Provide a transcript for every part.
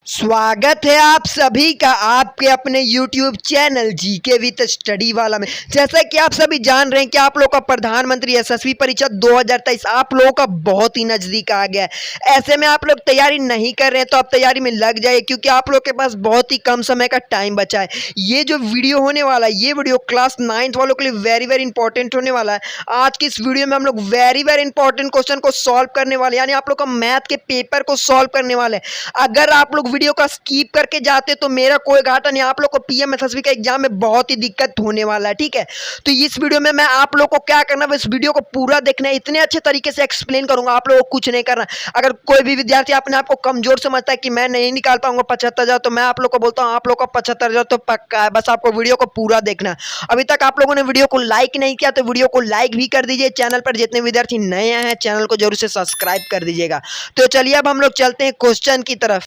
स्वागत है आप सभी का आपके अपने YouTube channel GK with study वाला में। जैसा कि आप सभी जान रहे हैं कि आप लोग का प्रधानमंत्री यशस्वी परीक्षा 2023 आप लोगों का बहुत ही नज़दीक आ गया है। ऐसे में आप लोग तैयारी नहीं कर रहे हैं तो आप तैयारी में लग जाए, क्योंकि आप लोग के पास बहुत ही कम समय का टाइम बचा है। ये जो वीडियो होने वाला है, ये वीडियो क्लास 9th वालों के लिए वेरी इंपॉर्टेंट होने वाला है। आज की इस वीडियो में हम लोग वेरी इंपॉर्टेंट क्वेश्चन को सॉल्व करने वाले, यानी आप लोग का मैथ के पेपर को सॉल्व करने वाले हैं। अगर आप लोग वीडियो का स्किप करके जाते तो मेरा कोई घाटा नहीं, आप लोग को पीएम एसएसबी का एग्जाम में बहुत ही दिक्कत होने वाला है। ठीक है, तो इस वीडियो में मैं आप लोग को क्या करना है, इस वीडियो को पूरा देखना है, इतने अच्छे तरीके से एक्सप्लेन करूंगा, आप लोगों को कुछ नहीं करना। अगर कोई भी विद्यार्थी अपने आप को कमजोर समझता है कि मैं नहीं निकाल पाऊंगा 75,000, तो मैं आप लोग को बोलता हूं आप लोग का 75,000 तो पक्का है। बस आपको वीडियो को पूरा देखना है। अभी तक आप लोगों ने वीडियो को लाइक नहीं किया तो वीडियो को लाइक भी कर दीजिए। चैनल पर जितने विद्यार्थी नए हैं चैनल को जरूर से सब्सक्राइब कर दीजिएगा। तो चलिए अब हम लोग चलते हैं क्वेश्चन की तरफ।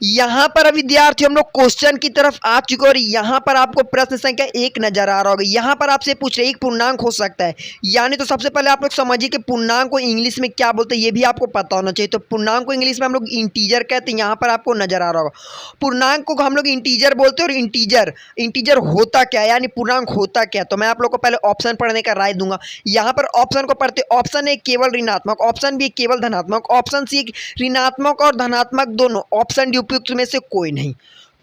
यहाँ पर विद्यार्थी हम लोग क्वेश्चन की तरफ आ चुके और यहाँ पर आपको प्रश्न संख्या 1 नजर आ रहा होगा। यहाँ पर आपसे पूछ रहे एक पूर्णांक हो सकता है, यानी तो सबसे पहले आप लोग समझिए कि पूर्णांक को इंग्लिश में क्या बोलते हैं, ये भी आपको पता होना चाहिए। तो पूर्णांक को इंग्लिश में हम लोग इंटीजर कहते हैं, यहाँ पर आपको नजर आ रहा होगा। पूर्णांक को हम लोग इंटीजर बोलते हैं। और इंटीजर होता क्या है, यानी पूर्णांक होता क्या। तो मैं आप लोग को पहले ऑप्शन पढ़ने का राय दूंगा। यहाँ पर ऑप्शन को पढ़ते, ऑप्शन ए केवल ऋणात्मक, ऑप्शन बी केवल धनात्मक, ऑप्शन सी ऋणात्मक और धनात्मक दोनों, ऑप्शन डी उपयुक्त में से कोई नहीं।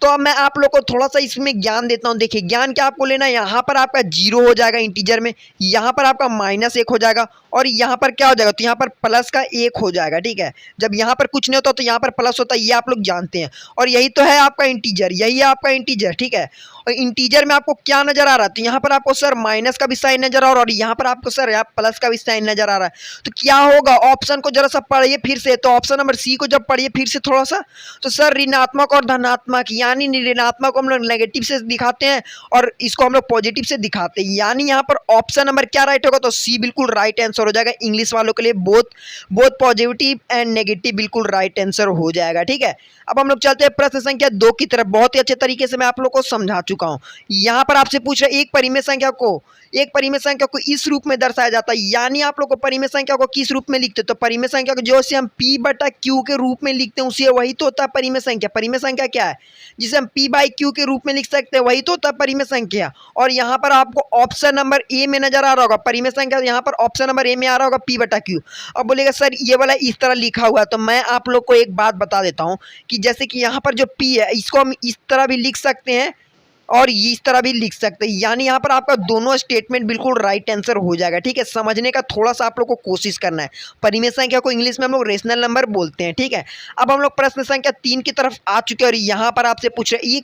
तो अब मैं आप लोग को थोड़ा सा इसमें ज्ञान देता हूं। देखिए ज्ञान क्या आपको लेना है, यहाँ पर आपका 0 हो जाएगा इंटीजर में, यहाँ पर आपका -1 हो जाएगा और यहाँ पर क्या हो जाएगा, तो यहाँ पर प्लस का 1 हो जाएगा। ठीक है, जब यहाँ पर कुछ नहीं होता तो यहाँ पर प्लस होता है, ये आप लोग जानते हैं। और यही तो है आपका इंटीजर, यही है आपका इंटीजर। ठीक है, और इंटीजर में आपको क्या नजर आ रहा है, तो यहाँ पर आपको सर माइनस का भी साइन नजर आ रहा है और यहाँ पर आपको सर यहाँ प्लस का भी साइन नजर आ रहा है। तो क्या होगा, ऑप्शन को जरा सा पढ़िए फिर से। तो ऑप्शन नंबर सी को जब पढ़िए फिर से थोड़ा सा, तो सर ऋणात्मक और धनात्मक, यानी ऋणात्मक को हम लोग नेगेटिव से दिखाते हैं और इसको हम लोग पॉजिटिव से दिखाते हैं, यानी यहाँ पर ऑप्शन नंबर क्या राइट होगा, तो सी बिल्कुल राइट आंसर हो जाएगा। इंग्लिश वालों के लिए बोथ पॉजिटिव एंड नेगेटिव बिल्कुल राइट आंसर हो जाएगा। ठीक है, अब हम लोग चलते हैं प्रश्न संख्या 2 की तरफ। बहुत ही अच्छे तरीके से मैं आप लोग को समझा चुका हूं। यहाँ पर आपसे पूछ रहे एक परिमेय संख्या को इस रूप में दर्शाया जाता है, यानी आप लोग को परिमेय संख्या को किस रूप में लिखते हैं, तो परिमेय संख्या को जो हम P बटा Q के रूप में लिखते हैं उसे वही तो होता है परिमेय संख्या। परिमेय संख्या क्या है, जिसे हम P बाई Q के रूप में लिख सकते हैं, वही तो होता है परिमेय संख्या। और यहाँ पर आपको ऑप्शन नंबर ए में नजर आ रहा होगा परिमेय संख्या, यहाँ पर ऑप्शन नंबर ए में आ रहा होगा P बटा Q। अब बोलेगा सर ये वाला इस तरह लिखा हुआ है, तो मैं आप लोग को एक बात बता देता हूँ कि जैसे कि यहाँ पर जो P है इसको हम इस तरह भी लिख सकते हैं और इस तरह भी लिख सकते हैं, यानी यहाँ पर आपका दोनों स्टेटमेंट बिल्कुल राइट आंसर हो जाएगा। ठीक है, समझने का थोड़ा सा आप लोग को कोशिश करना है। परिमेय संख्या को इंग्लिश में हम लोग रेशनल नंबर बोलते हैं। ठीक है, अब हम लोग प्रश्न संख्या 3 की तरफ आ चुके हैं और यहाँ पर आपसे पूछ रहे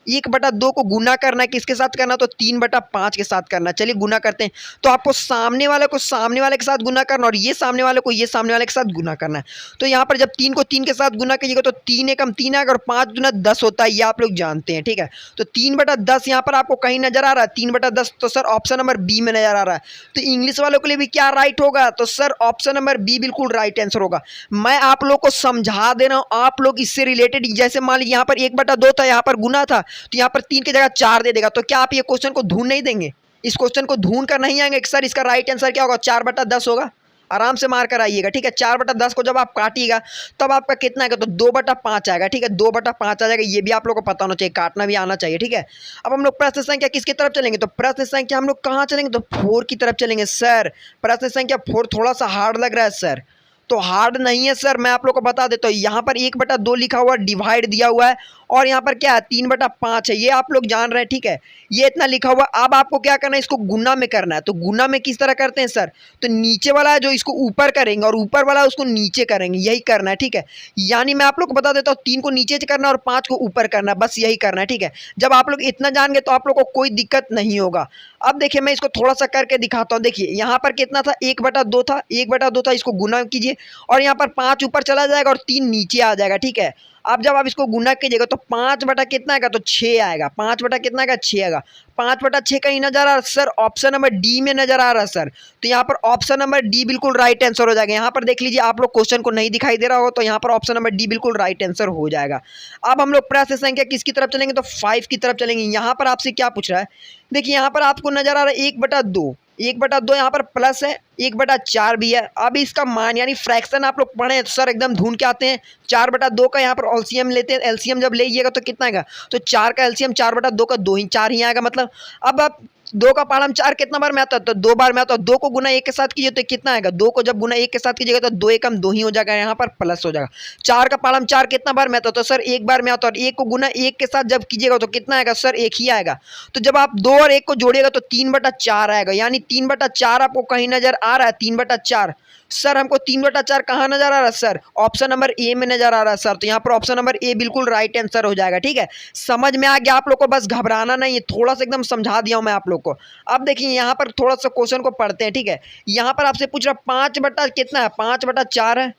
1/2 को गुना करना है, किसके साथ करना, तो 3/5 के साथ करना। चलिए गुना करते हैं। तो आपको सामने वाले को सामने वाले के साथ गुना करना और ये सामने वाले को ये सामने वाले के साथ गुना करना है। तो यहाँ पर जब 3 को 3 के साथ गुना कीजिएगा तो 3 एकम 3 आएगा और 5 दूना 10 होता है, ये आप लोग जानते हैं। ठीक है, तो 3/10 यहाँ पर आपको कहीं नजर आ रहा है 3/10, तो सर ऑप्शन नंबर बी में नजर आ रहा है। तो इंग्लिश वालों के लिए भी क्या राइट होगा, तो सर ऑप्शन नंबर बी बिल्कुल राइट आंसर होगा। मैं आप लोग को समझा दे रहा हूँ, आप लोग इससे रिलेटेड, जैसे मान लीजिए यहाँ पर 1/2 था, यहाँ पर गुना था, तो यहाँ पर 3 की जगह 4 दे देगा। तो क्या आप ये क्वेश्चन को ढूंढ नहीं देंगे, इस क्वेश्चन को ढूंढ कर नहीं आएंगे कि सर इसका राइट आंसर क्या होगा, 4/10 होगा। आराम से मार कर आइएगा। ठीक है, 4/10 को जब आप काटिएगा तब आपका कितना आएगा, तो 2/5 आएगा। ठीक है, 2/5 आ जाएगा, ये भी आप लोग को पता होना चाहिए, काटना भी आना चाहिए। ठीक है, अब हम लोग प्रश्न संख्या किसकी तरफ चलेंगे, तो प्रश्न संख्या हम लोग कहाँ चलेंगे, तो 4 की तरफ चलेंगे। सर प्रश्न संख्या 4 थोड़ा सा हार्ड लग रहा है सर, तो हार्ड नहीं है सर, मैं आप लोग को बता देता हूँ। यहाँ पर 1/2 लिखा हुआ, डिवाइड दिया हुआ है और यहाँ पर क्या है 3/5 है, ये आप लोग जान रहे हैं। ठीक है, ये इतना लिखा हुआ। अब आपको क्या करना है, इसको गुना में करना है। तो गुना में किस तरह करते हैं सर, तो नीचे वाला है जो इसको ऊपर करेंगे और ऊपर वाला उसको नीचे करेंगे, यही करना है। ठीक है, यानी मैं आप लोग को बता देता हूँ 3 को नीचे करना और 5 को ऊपर करना, बस यही करना है। ठीक है, जब आप लोग इतना जान गए तो आप लोग को कोई दिक्कत नहीं होगा। अब देखिए मैं इसको थोड़ा सा करके दिखाता हूँ। देखिए यहाँ पर कितना था, 1/2 था, इसको गुना कीजिए और यहाँ पर 5 ऊपर चला जाएगा और 3 नीचे आ जाएगा। ठीक है, अब जब आप इसको गुना कीजिएगा तो 5 बटा कितना आएगा, तो 6 आएगा। 5 बटा कितना आएगा, 6 आएगा। 5/6 कहीं नजर आ रहा है सर, ऑप्शन नंबर डी में नजर आ रहा है सर। तो यहाँ पर ऑप्शन नंबर डी बिल्कुल राइट आंसर हो जाएगा। यहाँ पर देख लीजिए, आप लोग क्वेश्चन को नहीं दिखाई दे रहा होगा, तो यहाँ पर ऑप्शन नंबर डी बिल्कुल राइट आंसर हो जाएगा। अब हम लोग प्रश्न संख्या किसकी तरफ चलेंगे, तो 5 की तरफ चलेंगे। यहाँ पर आपसे क्या पूछ रहा है, देखिए यहाँ पर आपको नजर आ रहा है 1/2, 1/2 यहाँ पर प्लस है, 1/4 भी है। अब इसका मान यानी फ्रैक्शन आप लोग पढ़े तो सर एकदम ढूंढ के आते हैं। 4/2 का यहाँ पर एलसीएम लेते हैं, एलसीएम जब लीजिएगा तो कितना आएगा, तो 4 का एलसीएम 4/2 का 2 ही 4 ही आएगा। मतलब अब आप 2 का पालम 4 कितना बार में आता है, तो 2 बार में आता है। 2 को गुना 1 के साथ कीजिए तो कितना आएगा, 2 को जब गुना 1 के साथ कीजिएगा तो 2 एकम 2 ही हो जाएगा, यहाँ पर प्लस हो जाएगा। 4 का पालम 4 कितना बार में आता है, तो सर 1 बार में आता है। और 1 को गुना 1 के साथ जब कीजिएगा तो कितना आएगा, सर 1 ही आएगा। तो जब आप 2 और 1 को जोड़िएगा तो 3/4 आएगा, यानी 3/4 आपको कहीं नजर आ रहा है। 3/4 सर हमको 3/4 कहाँ नजर आ रहा है, सर ऑप्शन नंबर ए में नजर आ रहा है सर। तो यहाँ पर ऑप्शन नंबर ए बिल्कुल राइट आंसर हो जाएगा। ठीक है, समझ में आ गया आप लोग को, बस घबराना नहीं है, थोड़ा सा एकदम समझा दिया हूँ मैं आप लोग को। अब देखिए यहाँ पर थोड़ा सा क्वेश्चन को पढ़ते हैं। ठीक है, यहाँ पर आपसे पूछ रहा 5 बटा कितना है, 5/4 है,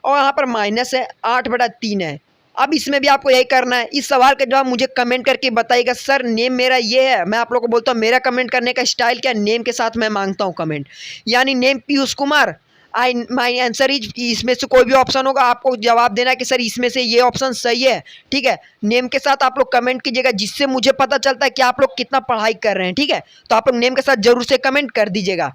और यहाँ पर माइनस है 8/3 है। अब इसमें भी आपको यही करना है। इस सवाल का जवाब मुझे कमेंट करके बताइएगा। सर नेम मेरा ये है, मैं आप लोग को बोलता हूँ मेरा कमेंट करने का स्टाइल क्या, नेम के साथ मैं मांगता हूँ कमेंट, यानी name Piyush Kumar, I my answer is, इसमें से कोई भी ऑप्शन होगा आपको जवाब देना है कि सर इसमें से ये ऑप्शन सही है। ठीक है, नेम के साथ आप लोग कमेंट कीजिएगा, जिससे मुझे पता चलता है कि आप लोग कितना पढ़ाई कर रहे हैं। ठीक है, तो आप लोग नेम के साथ जरूर से कमेंट कर दीजिएगा।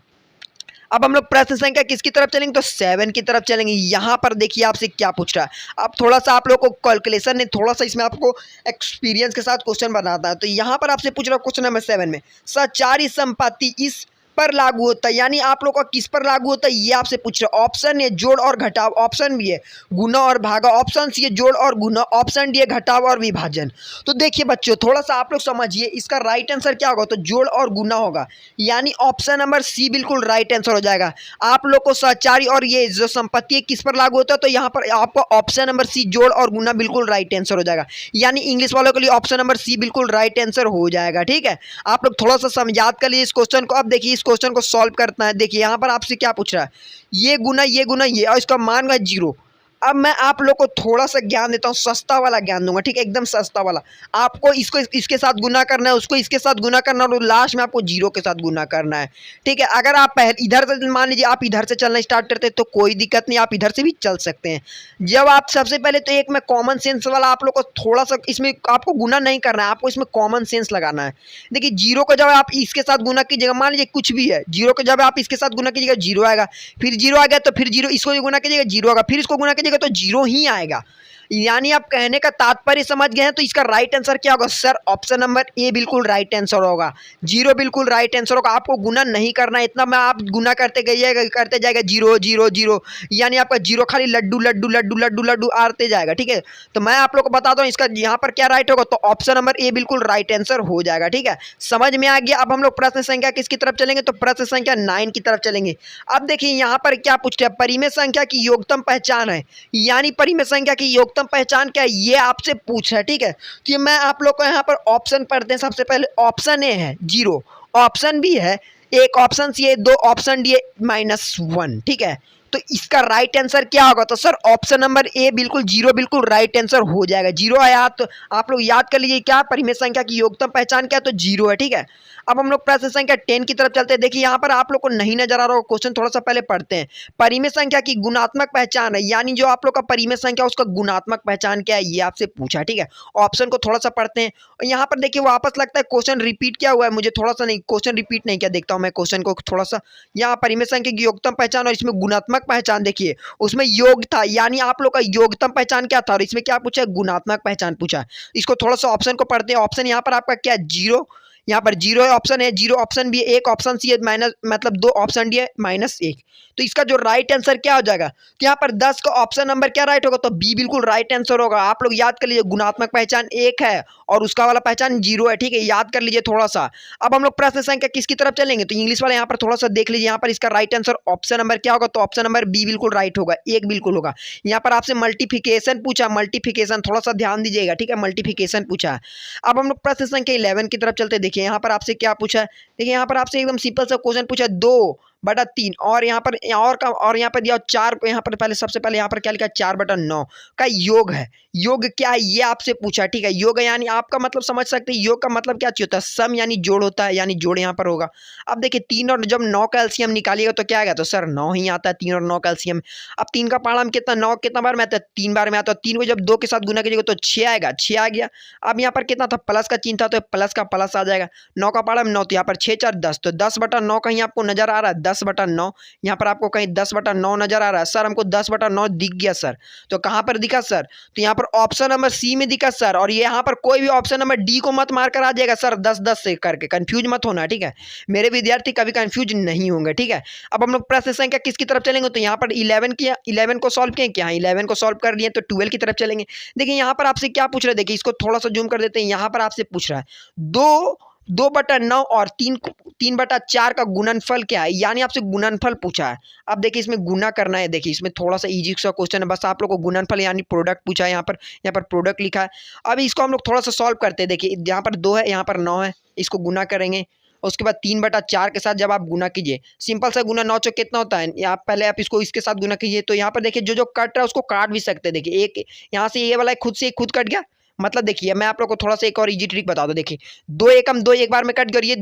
अब हम लोग प्रश्न संख्या किसकी तरफ चलेंगे, तो 7 की तरफ चलेंगे। यहाँ पर देखिए आपसे क्या पूछ रहा है। अब थोड़ा सा आप लोग को कैलकुलेशन ने थोड़ा सा इसमें आपको एक्सपीरियंस के साथ क्वेश्चन बनाता है। तो यहाँ पर आपसे पूछ रहा है क्वेश्चन नंबर 7 में सचारी संपत्ति इस पर लागू होता है, यानी आप लोग का किस पर लागू होता है ये आपसे पूछ रहा है। ऑप्शन ए जोड़ और घटाव, ऑप्शन बी है गुना और भागा, ऑप्शन सी है जोड़ और गुना, ऑप्शन डी है घटाव और विभाजन। तो देखिए बच्चों थोड़ा सा आप लोग समझिए, इसका राइट आंसर क्या होगा, तो जोड़ और गुना होगा, यानी ऑप्शन नंबर सी बिल्कुल राइट आंसर हो जाएगा। आप लोग को सचारी और ये जो संपत्ति है किस पर लागू होता है, तो यहाँ पर आपको ऑप्शन नंबर सी जोड़ और गुना बिल्कुल राइट आंसर हो जाएगा, यानी इंग्लिश वालों के लिए ऑप्शन नंबर सी बिल्कुल राइट आंसर हो जाएगा। ठीक है, आप लोग थोड़ा सा समझात कर लीजिए इस क्वेश्चन को। अब देखिए इस क्वेश्चन को सॉल्व करना है। देखिए यहाँ पर आपसे क्या पूछ रहा है, ये गुना ये और इसका मान है 0। अब मैं आप लोग को थोड़ा सा ज्ञान देता हूँ, सस्ता वाला ज्ञान दूंगा। ठीक है, एकदम सस्ता वाला। आपको इसको इसके साथ गुना करना है, उसको इसके साथ गुना करना है, और लास्ट में आपको 0 के साथ गुना करना है। ठीक है, अगर आप पहले इधर से मान लीजिए आप इधर से चलना स्टार्ट करते हैं तो कोई दिक्कत नहीं, आप इधर से भी चल सकते हैं। जब आप सबसे पहले तो एक में कॉमन सेंस वाला आप लोग को थोड़ा सा, इसमें आपको गुना नहीं करना है, आपको इसमें कॉमन सेंस लगाना है। देखिए 0 को जब आप इसके साथ गुना कीजिएगा, मान लीजिए कुछ भी है, 0 को जब आप इसके साथ गुना कीजिएगा 0 आएगा, फिर 0 आ गया तो फिर 0 इसको गुना कीजिएगा 0 आएगा, फिर इसको गुना कीजिएगा तो 0 ही आएगा। यानी आप कहने का तात्पर्य समझ गए हैं। तो इसका राइट आंसर क्या होगा, सर ऑप्शन नंबर ए बिल्कुल राइट आंसर होगा। 0 बिल्कुल राइट आंसर होगा, आपको गुना नहीं करना है इतना, मैं आप गुना करते जाएगा 0 0 0, यानी आपका 0 खाली लड्डू लड्डू लड्डू लड्डू लड्डू आते जाएगा। ठीक है, तो मैं आप लोग को बताता हूँ इसका यहाँ पर क्या राइट होगा, तो ऑप्शन नंबर ए बिल्कुल राइट आंसर हो जाएगा। ठीक है, समझ में आ गया। अब हम लोग प्रश्न संख्या किसकी तरफ चलेंगे, तो प्रश्न संख्या 9 की तरफ चलेंगे। अब देखिए यहाँ पर क्या पूछते हैं, परिमेय संख्या की योगतम पहचान है, यानी परिमेय संख्या की योगतम पहचान क्या है ये आपसे पूछ है। ठीक है, तो ये मैं आप लोग को यहाँ पर ऑप्शन पढ़ते हैं। सबसे पहले ऑप्शन ए है 0, ऑप्शन बी है 1, ऑप्शन सी है 2, ऑप्शन डी है -1। ठीक है, तो इसका राइट आंसर क्या होगा, तो सर ऑप्शन नंबर ए बिल्कुल 0 बिल्कुल राइट आंसर हो जाएगा। 0 आया तो आप लोग याद कर लीजिए क्या परिमेय संख्या की योगतम पहचान क्या, तो 0 है। ठीक है, अब हम लोग प्रश्न संख्या 10 की तरफ चलते हैं। देखिए यहाँ पर आप लोग को नहीं नजर आ रहा होगा क्वेश्चन, थोड़ा सा पहले पढ़ते हैं। परिमेय संख्या की गुणात्मक पहचान है, यानी जो आप लोग का परिमेय संख्या उसका गुणात्मक पहचान क्या है ये आपसे पूछा। ठीक है, ऑप्शन को थोड़ा सा पढ़ते हैं। और यहाँ पर देखिए वापस लगता है क्वेश्चन रिपीट क्या हुआ है, मुझे थोड़ा सा नहीं क्वेश्चन रिपीट नहीं किया, देखता हूँ मैं क्वेश्चन को थोड़ा सा। यहाँ परिमेय संख्या की योगतम पहचान और इसमें गुणात्मक पहचान, देखिए उसमें योग था, यानी आप लोग का योगतम पहचान क्या था, और इसमें क्या पूछा है, गुणात्मक पहचान पूछा। इसको थोड़ा सा ऑप्शन को पढ़ते हैं। ऑप्शन यहाँ पर आपका क्या है, 0, यहाँ पर 0 है, ऑप्शन है 0, ऑप्शन बी 1, ऑप्शन सी है माइनस मतलब 2, ऑप्शन डी है -1। तो इसका जो राइट आंसर क्या हो जाएगा, तो यहाँ पर 10 का ऑप्शन नंबर क्या राइट होगा, तो बी बिल्कुल राइट आंसर होगा। आप लोग याद कर लीजिए गुणात्मक पहचान 1 है और उसका वाला पहचान 0 है। ठीक है, याद कर लीजिए थोड़ा सा। अब हम लोग प्रश्न संख्या किसकी तरफ चलेंगे, तो इंग्लिश वाला यहाँ पर थोड़ा सा देख लीजिए। यहाँ पर इसका राइट आंसर ऑप्शन नंबर क्या होगा, तो ऑप्शन नंबर बी बिल्कुल राइट होगा, 1 बिल्कुल होगा। यहाँ पर आपसे मल्टीप्लिकेशन पूछा, मल्टीप्लिकेशन थोड़ा सा ध्यान दीजिएगा। ठीक है, मल्टीप्लिकेशन पूछा है। अब हम लोग प्रश्न संख्या 11 की तरफ चलते। देखिए यहाँ पर आपसे क्या पूछा है, देखिए यहाँ पर आपसे एकदम सिंपल सा क्वेश्चन पूछा है, 2 बटा 3 और यहाँ पर और यहाँ पर दिया 4 को, यहाँ पर पहले सबसे पहले यहाँ पर क्या लिखा है 4/9 का योग है। योग क्या है ये आपसे पूछा, ठीक है। योग यानी आपका मतलब समझ सकते हैं, योग का मतलब क्या चाहिए होता है, सम यानी जोड़ होता है, यानी जोड़ यहाँ पर होगा। अब देखिए 3 और जब 9 का एलसीएम निकालिएगा तो क्या आएगा, तो सर 9 ही आता है, 3 और 9 का एलसीएम। अब 3 का पहाड़ा में कितना, 9 कितना बार में आता है, 3 बार में आता है। 3 को जब 2 के साथ गुना कीजिएगा तो 6 आएगा, 6 आ गया। अब यहाँ पर कितना था, प्लस का चिन्ह था तो प्लस का प्लस आ जाएगा। 9 का पहाड़ा में 9 तो यहाँ पर 6 4 10, तो 10/9 कहीं आपको नजर आ रहा है, 10/9 यहाँ पर आपको कहीं 10/9 नजर आ रहा है। सर हमको 10/9 दिख गया सर, तो कहाँ पर दिखा सर, तो यहाँ पर ऑप्शन नंबर सी में दिखा सर। और ये यहाँ पर कोई भी ऑप्शन नंबर डी को मत मार कर आ जाएगा सर, 10-10 से करके कंफ्यूज मत होना, ठीक है। मेरे विद्यार्थी कभी कंफ्यूज नहीं होंगे, ठीक है। अब हम लोग प्रश्न संख्या किसकी तरफ चलेंगे, तो यहाँ पर 11 को सॉल्व किए क्या, 11 को सॉल्व कर लिए तो 12 की तरफ चलेंगे। देखिए यहाँ पर आपसे क्या पूछ रहा है, देखिए इसको थोड़ा सा जूम कर देते हैं। यहाँ पर आपसे पूछ रहा है 2/9 और 3/4 का गुणनफल क्या है, यानी आपसे गुणनफल पूछा है। अब देखिए इसमें गुना करना है, देखिए इसमें थोड़ा सा इजी सा क्वेश्चन है, बस आप लोग को गुणनफल यानी प्रोडक्ट पूछा है। यहाँ पर प्रोडक्ट लिखा है। अब इसको हम लोग थोड़ा सा सॉल्व करते हैं। देखिए यहाँ पर 2 है, यहाँ पर 9 है, इसको गुना करेंगे। उसके बाद 3/4 के साथ जब आप गुना कीजिए, सिंपल सा गुना 9 चौक कितना होता है, आप पहले आप इसको इसके साथ गुना कीजिए। तो यहाँ पर देखिए जो कट रहा है उसको काट भी सकते हैं। देखिए एक यहाँ से ये वाला खुद से खुद कट गया, मतलब देखिए मैं आप लोग को थोड़ा सा एक और इजी ट्रिक बता दो। देखिए 2 एकम 2 एक बार में कट गया और ये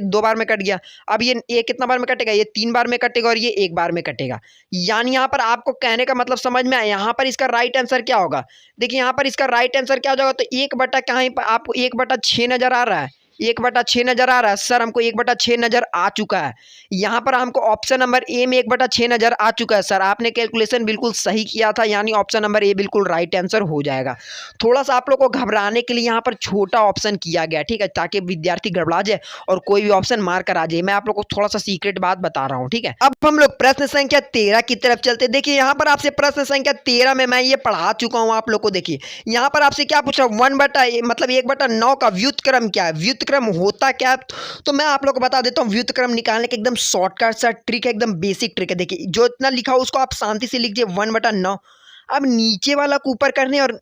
2 बार में कट गया। अब ये कितना बार में कटेगा, ये 3 बार में कटेगा और ये 1 बार में कटेगा। यानी यहाँ पर आपको कहने का मतलब समझ में आया। यहाँ पर इसका राइट आंसर क्या होगा, देखिए यहाँ पर इसका राइट आंसर क्या हो जाएगा, तो 1/कहीं पर आपको 1/6 नजर आ रहा है, 1/6 नजर आ रहा है। सर हमको 1/6 नजर आ चुका है। यहाँ पर हमको ऑप्शन नंबर ए में 1/6 नजर आ चुका है। सर आपने कैलकुलेशन बिल्कुल सही किया था, यानी ऑप्शन नंबर ए बिल्कुल राइट आंसर हो जाएगा। थोड़ा सा आप लोग को घबराने के लिए यहाँ पर छोटा ऑप्शन किया गया, ठीक है, ताकि विद्यार्थी गड़बड़ा जाए और कोई भी ऑप्शन मार कर आ जाए। मैं आप लोग को थोड़ा सा सीक्रेट बात बता रहा हूँ, ठीक है। अब हम लोग प्रश्न संख्या 13 की तरफ चलते। देखिए यहाँ पर आपसे प्रश्न संख्या 13 में मैं ये पढ़ा चुका हूँ आप लोग को। देखिए यहाँ पर आपसे क्या पूछा, 1/9 का व्युत्क्रम क्या है, व्युत्क्रम होता क्या है। तो मैं आप लोग को बता देता हूँ, व्युत्क्रम निकालने के एकदम शॉर्टकट सा ट्रिक है, एकदम बेसिक ट्रिक है। देखिए जो इतना लिखा हो उसको आप शांति से लिखिए 1/9। अब नीचे वाला को ऊपर करने और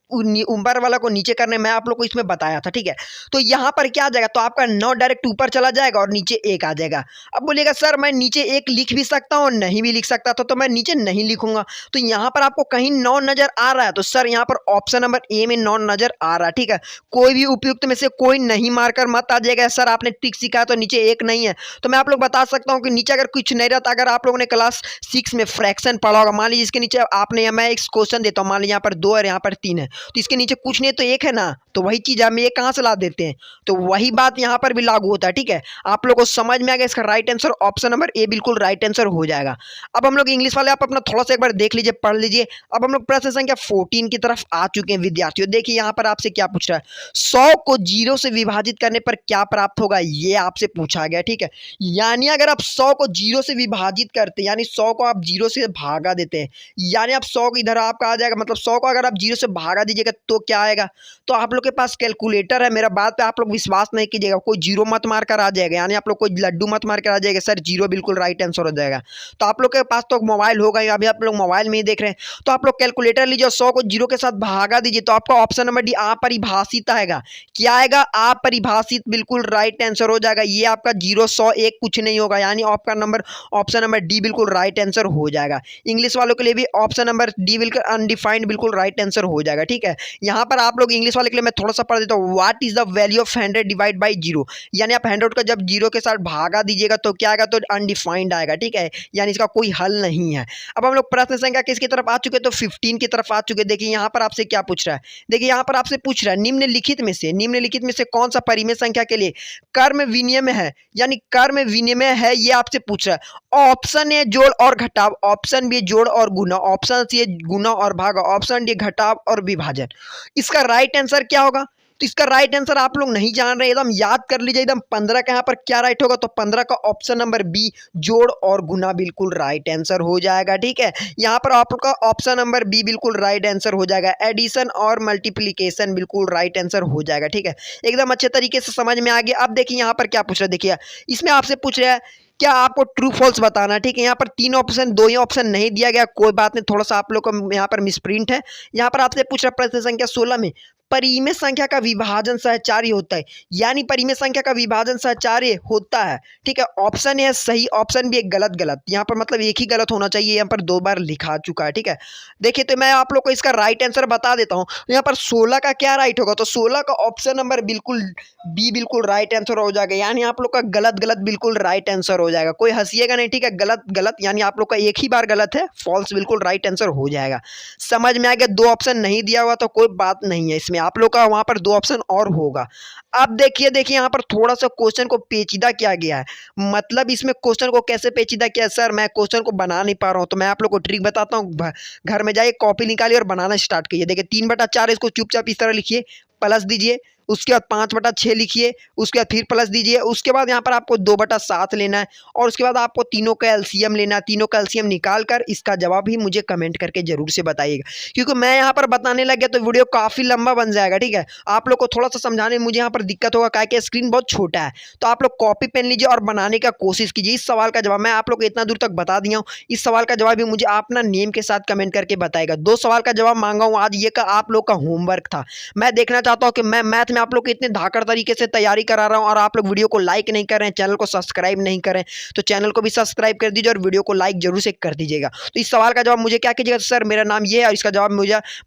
ऊपर वाला को नीचे करने मैं आप लोग को इसमें बताया था, ठीक है। तो यहाँ पर क्या आ जाएगा, तो आपका 9 डायरेक्ट ऊपर चला जाएगा और नीचे 1 आ जाएगा। अब बोलिएगा सर मैं नीचे 1 लिख भी सकता हूँ और नहीं भी लिख सकता था, तो मैं नीचे नहीं लिखूंगा। तो यहाँ पर आपको कहीं 9 नजर आ रहा है, तो सर यहाँ पर ऑप्शन नंबर ए में 9 नजर आ रहा है, ठीक है। कोई भी उपयुक्त में से कोई नहीं मारकर मत आ जाएगा, सर आपने ट्रिक सीखा तो नीचे 1 नहीं है। तो मैं आप लोग बता सकता हूँ कि नीचे अगर कुछ नहीं रहता, अगर आप लोगों ने क्लास 6 में फ्रैक्शन पढ़ा होगा, मान लीजिए इसके नीचे आपने, मैं एक क्वेश्चन देता हूँ, मान लीजिए यहाँ पर 2 और यहाँ पर 3 है, तो इसके नीचे कुछ नहीं तो 1 है ना, तो वही चीज हम ये कहाँ से ला देते हैं। तो वही बात यहाँ पर भी लागू होता है, ठीक है। आप लोगों को समझ में आ गया, इसका right answer option number A बिल्कुल राइट आंसर हो जाएगा। अब हम लोग इंग्लिश वाले आप अपना थोड़ा सा एक बार देख लीजिए, पढ़ लीजिए। अब हम लोग प्रश्न संख्या 14 की तरफ आ चुके हैं विद्यार्थियों। देखिए यहाँ पर आपसे क्या पूछ रहा है, 100 को 0 से विभाजित करने पर क्या प्राप्त होगा, ये आपसे पूछा गया, ठीक है। यानी अगर आप 100 को 0 से विभाजित करते हैं, यानी 100 को आप 0 से भागा देते हैं, यानी आप 100 इधर आपका आ जाएगा, मतलब 100 को अगर आप 0 से भागा दीजिएगा तो क्या आएगा। तो आप लोग के पास कैलकुलेटर है, मेरा बात पे आप लोग विश्वास नहीं कीजिएगा, कोई 0 मत मार कर आ जाएगा, यानी आप लोग कोई लड्डू मत मार कर आ जाएगा, सर 0 बिल्कुल राइट आंसर हो जाएगा। तो आप लोग के पास तो मोबाइल होगा, अभी आप लोग मोबाइल में ही देख रहे हैं, तो आप लोग कैलकुलेटर लीजिए, 100 को 0 के साथ भागा दीजिए, तो आपका ऑप्शन नंबर डी अपरिभाषित आएगा। क्या आएगा, अपरिभाषित, बिल्कुल राइट आंसर हो जाएगा। ये आपका 0 100 1 कुछ नहीं होगा, यानी आपका नंबर ऑप्शन नंबर डी बिल्कुल राइट आंसर हो जाएगा। इंग्लिश वालों के लिए भी ऑप्शन नंबर डी बिल्कुल अनडिफाइंड बिल्कुल राइट आंसर हो जाएगा, ठीक है। यहाँ पर आप लोग इंग्लिश वाले के लिए मैं थोड़ा सा पढ़ देता हूँ, what is the value of 100 divide by 0, यानी आप 100 का जब 0 के साथ भागा दीजिएगा तो क्या आएगा, तो अनडिफाइंड आएगा, ठीक है, यानी इसका कोई हल नहीं है। अब हम लोग प्रश्न संख्या किसकी तरफ आ चुके, तो 15 की तरफ आ चुके। देखिए यहाँ पर आपसे क्या पूछ रहा है, देखिए यहाँ पर आपसे पूछ रहा है निम्नलिखित में से कौन सा परिमेय संख्या के लिए कर्म विनिमय है, यानी कर्म विनिमय है, ये आपसे पूछ रहा है। ऑप्शन ए जोड़ और घटाव, ऑप्शन बी जोड़ और गुना, ऑप्शन सी गुना और भाग, ऑप्शन डी घटाव और विभाजन। इसका राइट आंसर क्या होगा, तो इसका राइट आंसर आप लोग नहीं जान रहे, एकदम याद कर लीजिए, एकदम 15 का यहाँ पर क्या राइट होगा, तो 15 का ऑप्शन नंबर बी जोड़ और गुना बिल्कुल राइट आंसर हो जाएगा, ठीक है। यहाँ पर आपका ऑप्शन नंबर बी बिल्कुल राइट आंसर हो जाएगा। एडिशन और मल्टीप्लीकेशन बिल्कुल राइट आंसर हो जाएगा, ठीक है, एकदम अच्छे तरीके से समझ में आ गया। अब देखिए यहाँ पर क्या पूछ रहा है, देखिए इसमें आपसे पूछ रहा है क्या आपको ट्रू फॉल्स बताना, ठीक है। यहाँ पर 3 ऑप्शन 2 ही ऑप्शन नहीं दिया गया, कोई बात नहीं, थोड़ा सा आप लोग को यहाँ पर मिसप्रिंट है। यहाँ पर आपसे पूछ रहा प्रश्न संख्या 16 में परिमेय संख्या का विभाजन सहचार्य होता है, यानी परिमेय संख्या का विभाजन सहचार्य होता है। ठीक है, ऑप्शन ए सही, ऑप्शन बी एक गलत। गलत यहाँ पर मतलब एक ही गलत होना चाहिए, यहाँ पर 2 बार लिखा चुका है। ठीक है, देखिए तो मैं आप लोग को इसका राइट आंसर बता देता हूँ। यहाँ पर 16 का क्या राइट होगा, तो 16 का ऑप्शन नंबर बिल्कुल बी बिल्कुल राइट आंसर हो जाएगा, यानी आप लोग का गलत गलत बिल्कुल राइट आंसर हो जाएगा। कोई हंसिएगा नहीं, ठीक है, गलत गलत यानी आप लोग का एक ही बार गलत है, फॉल्स बिल्कुल राइट आंसर हो जाएगा। समझ में आ गया? 2 ऑप्शन नहीं दिया हुआ तो कोई बात नहीं है, इसमें आप लोग का वहां पर 2 ऑप्शन और होगा। अब देखिए यहाँ पर थोड़ा सा क्वेश्चन को पेचीदा किया गया है, मतलब इसमें क्वेश्चन को कैसे पेचीदा किया है सर, मैं क्वेश्चन को बना नहीं पा रहा हूँ, तो मैं आप लोग को ट्रिक बताता हूँ। घर में जाइए, कॉपी निकालिए और बनाना स्टार्ट कीजिए। देखिए 3/4 इसको चुपचाप इस तरह लिखिए, प्लस दीजिए, उसके बाद 5/6 लिखिए, उसके बाद फिर प्लस दीजिए, उसके बाद यहाँ पर आपको 2/7 लेना है, और उसके बाद आपको तीनों का एलसीएम लेना है। तीनों का एलसीएम निकाल कर इसका जवाब भी मुझे कमेंट करके जरूर से बताइएगा, क्योंकि मैं यहाँ पर बताने लग गया तो वीडियो काफ़ी लंबा बन जाएगा। ठीक है, आप लोग को थोड़ा सा समझाने में मुझे यहाँ पर दिक्कत होगा, क्या कि स्क्रीन बहुत छोटा है, तो आप लोग कॉपी पेन लीजिए और बनाने का कोशिश कीजिए। इस सवाल का जवाब मैं आप लोग को इतना दूर तक बता दिया हूँ, इस सवाल का जवाब भी मुझे अपना नेम के साथ कमेंट करके बताएगा। 2 सवाल का जवाब मांगा हूँ आज, ये का आप लोग का होमवर्क था। मैं देखना चाहता हूँ कि मैं मैथ में आप लोग को इतने धाकड़ तरीके से तैयारी करा रहा हूं, और आप लोग वीडियो को लाइक नहीं कर रहे हैं, चैनल को सब्सक्राइब नहीं करें, तो चैनल को भी सब्सक्राइब कर दीजिए और वीडियो को लाइक जरूर से कर दीजिएगा। तो इस सवाल का जवाब मुझे क्या कीजिएगा, सर मेरा नाम ये है, और इसका जवाब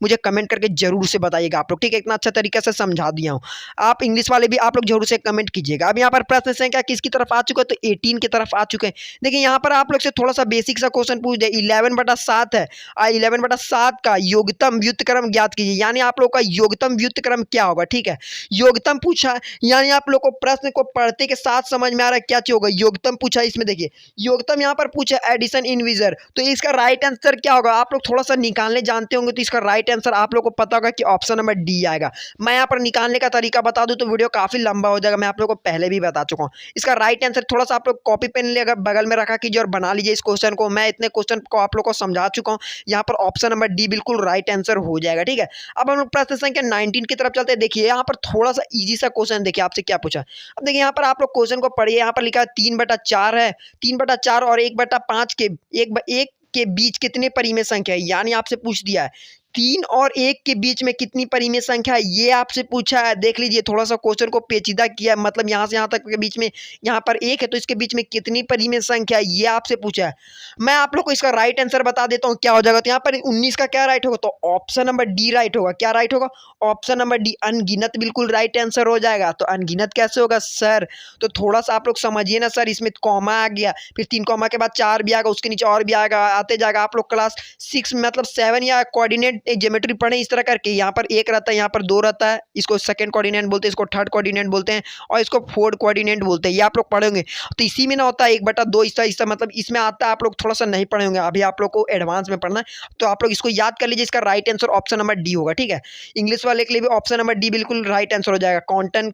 मुझे कमेंट करके जरूर से बताइएगा आप लोग। ठीक है, इतना अच्छा तरीके से समझा दिया हूं, आप इंग्लिश वाले भी आप लोग जरूर से कमेंट कीजिएगा। अब यहाँ पर प्रश्न संख्या किसकी तरफ आ चुका है, तो 18 की तरफ आ चुके हैं। देखिए यहाँ पर आप लोग से थोड़ा सा बेसिक सा क्वेश्चन पूछ दे, 11/7 है, 11/7 का योगतम व्युत्क्रम ज्ञात कीजिए, यानी आप लोग का योगतम व्युत्क्रम क्या होगा। ठीक है, योगतम पूछा, यानी आप लोग को प्रश्न को पढ़ते के साथ समझ में आ रहा है क्या चीज होगा। योगतम पूछा, इसमें देखिए योगतम यहाँ पर पूछा एडिशन इनविजर, तो इसका राइट आंसर क्या होगा। आप लोग थोड़ा सा निकालने जानते होंगे, तो इसका राइट आंसर आप लोग को पता होगा कि ऑप्शन नंबर डी आएगा। मैं यहाँ पर निकालने का तरीका बता दूं तो वीडियो काफी लंबा हो जाएगा, मैं आप लोग को पहले भी बता चुका हूँ। इसका राइट आंसर थोड़ा सा आप लोग कॉपी पेन लेकर बगल में रखा कीजिए और बना लीजिए इस क्वेश्चन को। मैं इतने क्वेश्चन को आप लोग को समझा चुका हूँ, यहाँ पर ऑप्शन नंबर डी बिल्कुल राइट आंसर हो जाएगा। ठीक है, अब हम लोग प्रश्न संख्या 19 की तरफ चलते हैं। देखिए यहाँ पर थोड़ा सा इजी सा क्वेश्चन, देखिए आपसे क्या पूछा। अब देखिए यहाँ पर आप लोग क्वेश्चन को पढ़िए, यहाँ पर लिखा है 3/4 है, 3/4 और 1/5 के एक के बीच कितने परिमेय संख्या है, यानी आपसे पूछ दिया है 3 और 1 के बीच में कितनी परिमेय संख्या है, ये आपसे पूछा है। देख लीजिए थोड़ा सा क्वेश्चन को पेचीदा किया, मतलब यहाँ से यहाँ तक के बीच में, यहाँ पर 1 है तो इसके बीच में कितनी परिमेय संख्या है, ये आपसे पूछा है। मैं आप लोग को इसका राइट आंसर बता देता हूँ क्या हो जाएगा। तो यहाँ पर 19 का क्या राइट होगा, तो ऑप्शन नंबर डी राइट होगा। क्या राइट होगा, ऑप्शन नंबर डी, अनगिनत बिल्कुल राइट आंसर हो जाएगा। तो अनगिनत कैसे होगा सर, तो थोड़ा सा आप लोग समझिए ना सर, इसमें कॉमा आ गया, फिर 3 कॉमा के बाद 4 भी आएगा, उसके नीचे और भी आएगा, आते जाएगा। आप लोग क्लास 6 मतलब 7 या कोऑर्डिनेट ज्योमेट्री पढ़े इस तरह करके, यहाँ पर 1 रहता है, यहाँ पर 2 रहता है, इसको सेकंड कोऑर्डिनेट बोलते हैं, इसको थर्ड कोऑर्डिनेट बोलते हैं, और इसको फोर्थ कोऑर्डिनेट बोलते हैं। ये आप लोग पढ़े होंगे, तो इसी में ना होता है 1/2 इसका मतलब इसमें आता है। आप लोग थोड़ा सा नहीं पढ़े होंगे, अभी आप लोग को एडवांस में पढ़ना है, तो आप लोग इसको याद कर लीजिए। इसका right answer option number D होगा। ठीक है, इंग्लिश वाले के लिए भी ऑप्शन नंबर डी बिल्कुल राइट आंसर हो जाएगा,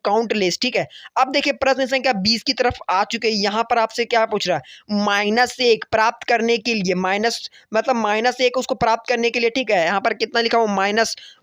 काउंटलेस। ठीक है, अब देखिए प्रश्न संख्या 20 की तरफ आ चुके हैं। यहाँ पर आपसे क्या पूछ रहा है, -1 प्राप्त करने के लिए, -1 उसको प्राप्त करने के लिए। ठीक है, यहाँ पर कितना लिखा हुआ,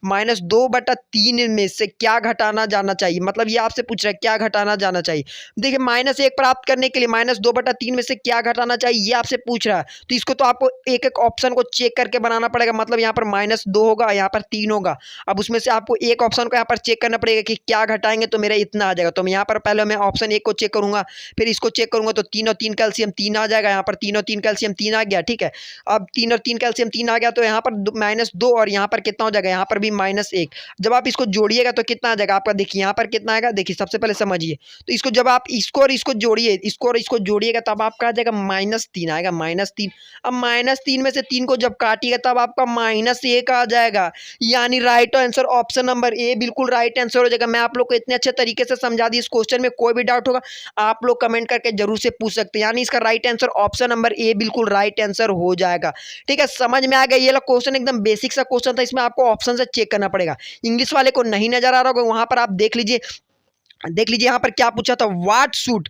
-2/3 में से क्या घटाना जाना चाहिए, मतलब ये आपसे पूछ रहा है क्या घटाना जाना चाहिए। देखिए -1 प्राप्त करने के लिए -2/3 में से क्या घटाना चाहिए, ये आपसे पूछ रहा है। तो इसको तो आपको एक एक ऑप्शन को चेक करके बनाना पड़ेगा, मतलब यहाँ पर -2 होगा, यहाँ पर 3 होगा। अब उसमें से आपको एक ऑप्शन को यहाँ पर चेक करना पड़ेगा कि क्या घटाएंगे तो मेरा इतना आ जाएगा। तो मैं यहाँ पर पहले मैं ऑप्शन 1 को चेक करूंगा, फिर इसको चेक करूंगा, तो 3 और 3 का एलसीएम 3 आ जाएगा। यहाँ पर 3 और 3 का एलसीएम 3 आ गया। ठीक है, अब 3 और 3 का एलसीएम 3 आ गया, तो यहाँ पर -2 और यहाँ पर कितना हो जाएगा, यहाँ पर भी -1। जब आप इसको जोड़िएगा तो कितना आ जाएगा आपका, देखिए यहाँ पर कितना आएगा, देखिए सबसे पहले समझिए। तो इसको जब आप इसको और इसको जोड़िए, इसको और इसको जोड़िएगा, तब आपका आ जाएगा -3 आएगा, -3। अब -3 में से 3 को जब काटिएगा तब आपका -1 आ जाएगा, यानी right answer option number A बिल्कुल राइट आंसर हो जाएगा। मैं आप लोग को इतने अच्छे तरीके से समझा दी, इस क्वेश्चन में कोई भी डाउट होगा आप लोग कमेंट करके जरूर से पूछ सकते हैं, यानी इसका right answer option number A बिल्कुल राइट आंसर हो जाएगा। ठीक है, समझ में आ गया। ये क्वेश्चन एकदम बेसिक सा क्वेश्चन था, इसमें आपको ऑप्शन से चेक करना पड़ेगा। इंग्लिश वाले को नहीं नजर आ रहा होगा, वहां पर आप देख लीजिए देख लीजिए यहाँ पर क्या पूछा था, what should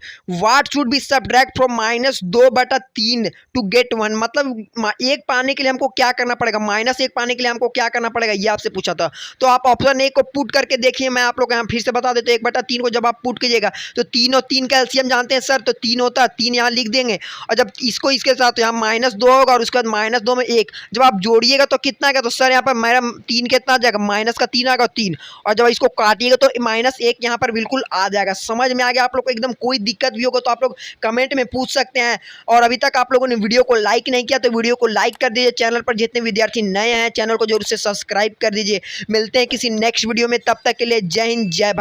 be subtract from -2/3 to get 1, मतलब एक पाने के लिए हमको क्या करना पड़ेगा, -1 पाने के लिए हमको क्या करना पड़ेगा, ये आपसे पूछा था। तो आप ऑप्शन ए को पुट करके देखिए, मैं आप लोग यहाँ फिर से बता देता हूँ। 1/3 को जब आप पुट कीजिएगा तो 3 और 3 का एलसीएम जानते हैं सर, तो 3 होता है, 3 यहाँ लिख देंगे, और जब इसको इसके साथ तो यहाँ -2 होगा और उसके बाद -2 में 1, जब आप जोड़िएगा तो कितना आएगा, तो सर यहाँ पर मेरा 3 कितना आ जाएगा, माइनस का 3 आएगा 3, और जब इसको काटिएगा तो -1 यहाँ पर बिल्कुल आ जाएगा। समझ में आ गया आप लोग को? एकदम कोई दिक्कत भी होगा तो आप लोग कमेंट में पूछ सकते हैं। और अभी तक आप लोगों ने वीडियो को लाइक नहीं किया तो वीडियो को लाइक कर दीजिए। चैनल पर जितने विद्यार्थी नए हैं चैनल को जरूर से सब्सक्राइब कर दीजिए। मिलते हैं किसी नेक्स्ट वीडियो में, तब तक के लिए जय हिंद जय भारत।